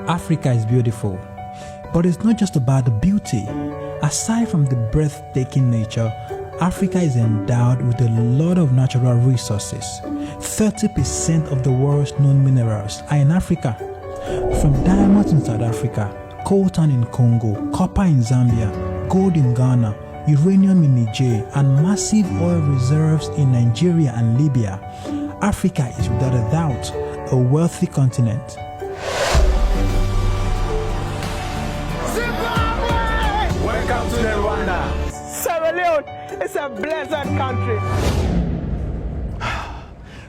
Africa is beautiful, but it's not just about the beauty. Aside from the breathtaking nature, Africa is endowed with a lot of natural resources. 30% of the world's known minerals are in Africa. From diamonds in South Africa, coltan in Congo, copper in Zambia, gold in Ghana, uranium in Niger, and massive oil reserves in Nigeria and Libya, Africa is without a doubt a wealthy continent. Zimbabwe! Welcome to the Rwanda. Sierra Leone is a blessed country.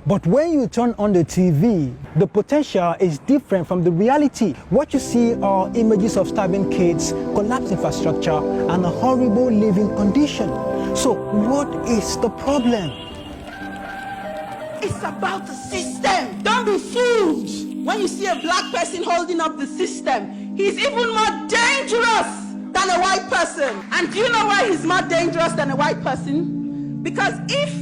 But when you turn on the TV, the potential is different from the reality. What you see are images of starving kids, collapsed infrastructure, and a horrible living condition. So what is the problem? It's about the system. Don't be fooled. When you see a black person holding up the system, he's even more dangerous than a white person. And do you know why he's more dangerous than a white person? Because if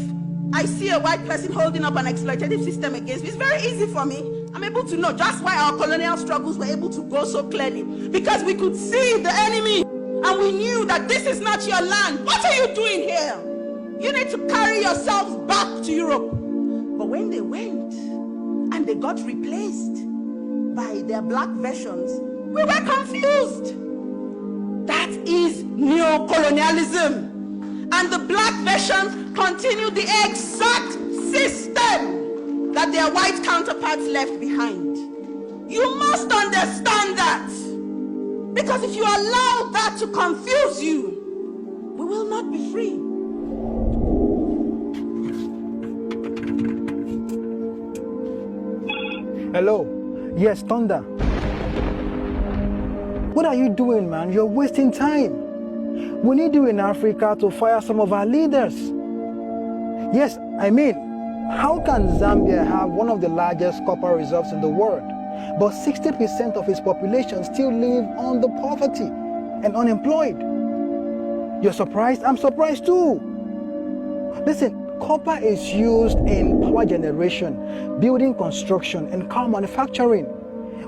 I see a white person holding up an exploitative system against me, it's very easy for me. I'm able to know just why our colonial struggles were able to go so clearly. Because we could see the enemy and we knew that this is not your land. What are you doing here? You need to carry yourselves back to Europe. But when they went and they got replaced by their black versions, we were confused. That is neocolonialism. And the black versions continued the exact system that their white counterparts left behind. You must understand that. Because if you allow that to confuse you, we will not be free. Hello? Yes, Thunder. What are you doing, man? You're wasting time. We need you in Africa to fire some of our leaders. Yes, I mean, how can Zambia have one of the largest copper reserves in the world, but 60% of its population still live under poverty and unemployed? You're surprised? I'm surprised too. Listen, copper is used in power generation, building construction, and car manufacturing.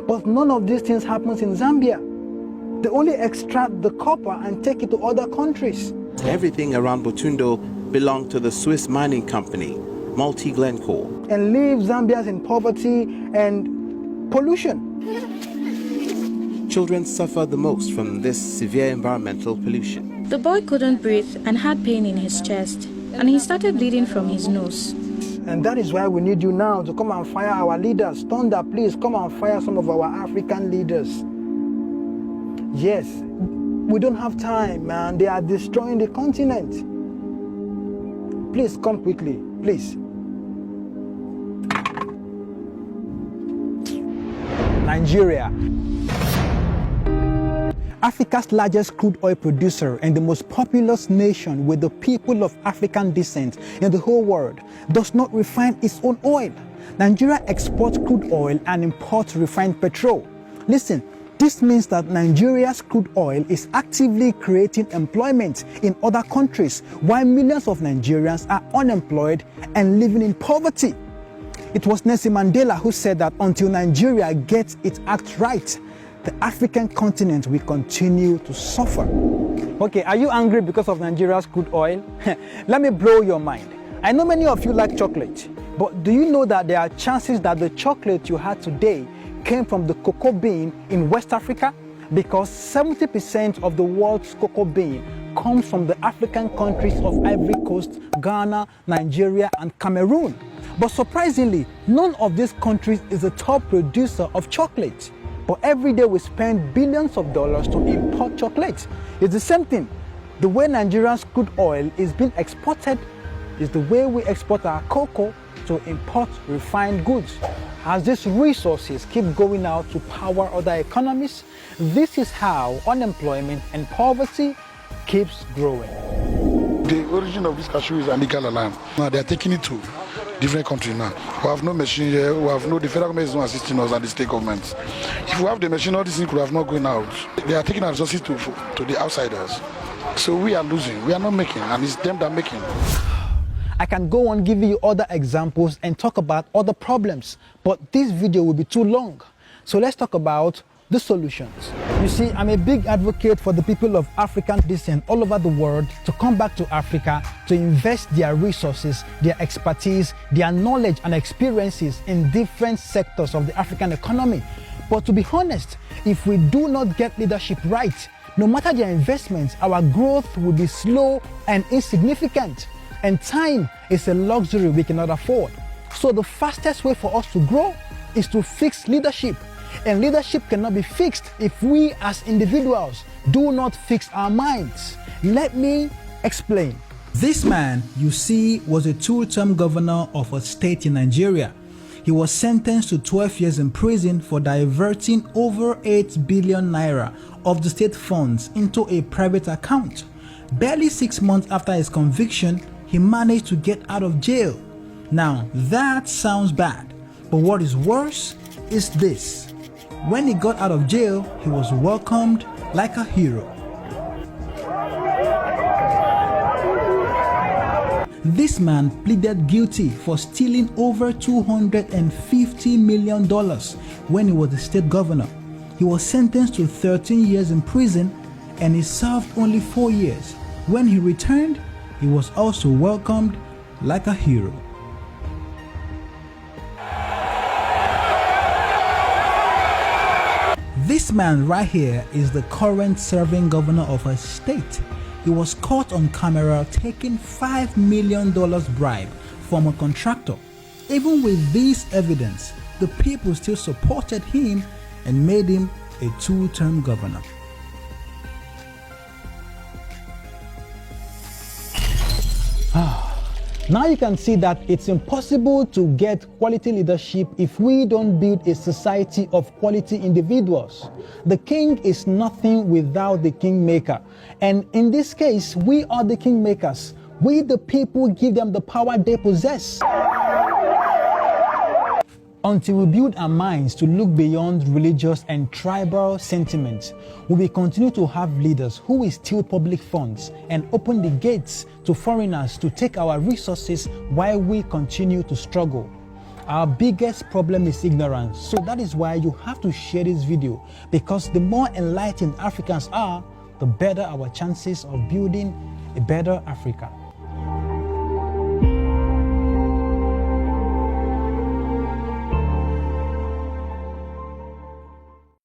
But none of these things happens in Zambia. They only extract the copper and take it to other countries. Everything around Butundo belonged to the Swiss mining company, Multi Glencore. And leave Zambians in poverty and pollution. Children suffer the most from this severe environmental pollution. The boy couldn't breathe and had pain in his chest, and he started bleeding from his nose. And that is why we need you now to come and fire our leaders. Thunder, please come and fire some of our African leaders. Yes, we don't have time, man. They are destroying the continent. Please come quickly, please. Nigeria. Africa's largest crude oil producer and the most populous nation with the people of African descent in the whole world, does not refine its own oil. Nigeria exports crude oil and imports refined petrol. Listen, this means that Nigeria's crude oil is actively creating employment in other countries, while millions of Nigerians are unemployed and living in poverty. It was Nelson Mandela who said that until Nigeria gets its act right, the African continent will continue to suffer. Okay, are you angry because of Nigeria's crude oil? Let me blow your mind. I know many of you like chocolate, but do you know that there are chances that the chocolate you had today came from the cocoa bean in West Africa? Because 70% of the world's cocoa bean comes from the African countries of Ivory Coast, Ghana, Nigeria, and Cameroon. But surprisingly, none of these countries is a top producer of chocolate. But every day we spend billions of dollars to import chocolate. It's the same thing. The way Nigeria's crude oil is being exported is the way we export our cocoa to import refined goods. As these resources keep going out to power other economies, this is how unemployment and poverty keeps growing. The origin of this cashew is illegal land. Now they are taking it to different countries now. We have no machine here, we have no, the federal government is not assisting us and the state governments. If we have the machine, all these things could have not gone out. They are taking our resources to the outsiders. So we are losing, we are not making, and it's them that are making. I can go on giving you other examples and talk about other problems, but this video will be too long. So let's talk about the solutions. You see, I'm a big advocate for the people of African descent all over the world to come back to Africa to invest their resources, their expertise, their knowledge and experiences in different sectors of the African economy. But to be honest, if we do not get leadership right, no matter their investments, our growth will be slow and insignificant. And time is a luxury we cannot afford. So the fastest way for us to grow is to fix leadership. And leadership cannot be fixed if we as individuals do not fix our minds. Let me explain. This man you see was a two-term governor of a state in Nigeria. He was sentenced to 12 years in prison for diverting over 8 billion naira of the state funds into a private account. Barely 6 months after his conviction, he managed to get out of jail. Now that sounds bad, but what is worse is this. When he got out of jail, he was welcomed like a hero. This man pleaded guilty for stealing over $250 million when he was the state governor. He was sentenced to 13 years in prison and he served only 4 years. When he returned, he was also welcomed like a hero. This man right here is the current serving governor of a state. He was caught on camera taking $5 million bribe from a contractor. Even with this evidence, the people still supported him and made him a two-term governor. Now you can see that it's impossible to get quality leadership if we don't build a society of quality individuals. The king is nothing without the kingmaker. And in this case, we are the kingmakers. We the people give them the power they possess. Until we build our minds to look beyond religious and tribal sentiments, we will continue to have leaders who will steal public funds and open the gates to foreigners to take our resources while we continue to struggle. Our biggest problem is ignorance, so that is why you have to share this video, because the more enlightened Africans are, the better our chances of building a better Africa.